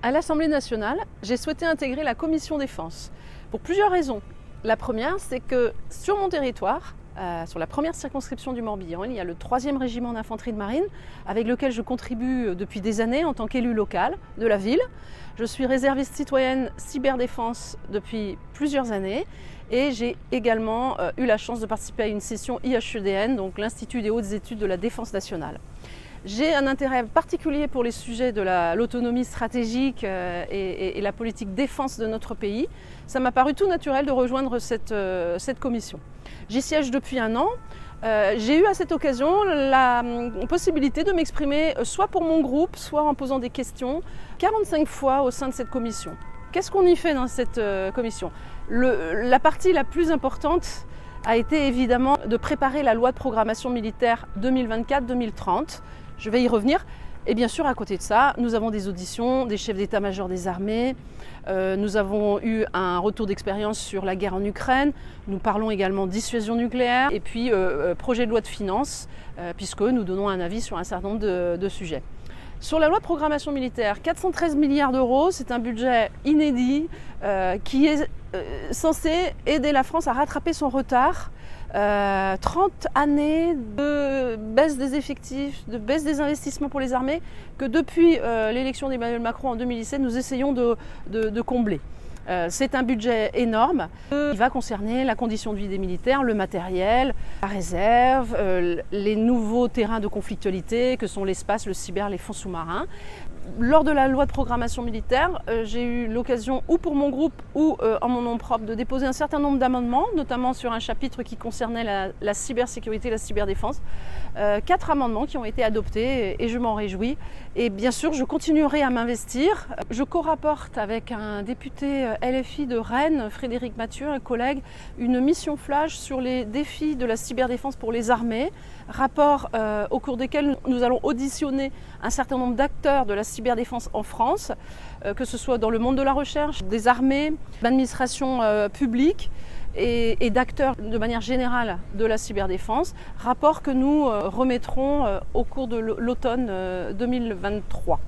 À l'Assemblée nationale, j'ai souhaité intégrer la commission défense pour plusieurs raisons. La première, c'est que sur mon territoire, sur la première circonscription du Morbihan, il y a le 3e régiment d'infanterie de marine avec lequel je contribue depuis des années en tant qu'élue locale de la ville. Je suis réserviste citoyenne cyberdéfense depuis plusieurs années et j'ai également eu la chance de participer à une session IHEDN, donc l'Institut des hautes études de la défense nationale. J'ai un intérêt particulier pour les sujets de l'autonomie stratégique et la politique défense de notre pays. Ça m'a paru tout naturel de rejoindre cette commission. J'y siège depuis un an. J'ai eu à cette occasion la possibilité de m'exprimer soit pour mon groupe, soit en posant des questions, 45 fois au sein de cette commission. Qu'est-ce qu'on y fait dans cette commission ? La partie la plus importante a été évidemment de préparer la loi de programmation militaire 2024-2030. Je vais y revenir. Et bien sûr, à côté de ça, nous avons des auditions des chefs d'état-major des armées. Nous avons eu un retour d'expérience sur la guerre en Ukraine. Nous parlons également de dissuasion nucléaire et puis projet de loi de finances, puisque nous donnons un avis sur un certain nombre de sujets. Sur la loi de programmation militaire, 413 milliards d'euros, c'est un budget inédit qui est censé aider la France à rattraper son retard. 30 années de baisse des effectifs, de baisse des investissements pour les armées que depuis l'élection d'Emmanuel Macron en 2017, nous essayons de combler. C'est un budget énorme qui va concerner la condition de vie des militaires, le matériel, la réserve, les nouveaux terrains de conflictualité que sont l'espace, le cyber, les fonds sous-marins. Lors de la loi de programmation militaire, j'ai eu l'occasion, ou pour mon groupe ou en mon nom propre, de déposer un certain nombre d'amendements, notamment sur un chapitre qui concernait la cybersécurité et la cyberdéfense. 4 amendements qui ont été adoptés et je m'en réjouis. Et bien sûr, je continuerai à m'investir. Je co-rapporte avec un député LFI de Rennes, Frédéric Mathieu, un collègue, une mission flash sur les défis de la cyberdéfense pour les armées. Rapport au cours desquels nous allons auditionner un certain nombre d'acteurs de la cyberdéfense en France, que ce soit dans le monde de la recherche, des armées, l'administration publique et d'acteurs de manière générale de la cyberdéfense. Rapport que nous remettrons au cours de l'automne 2023.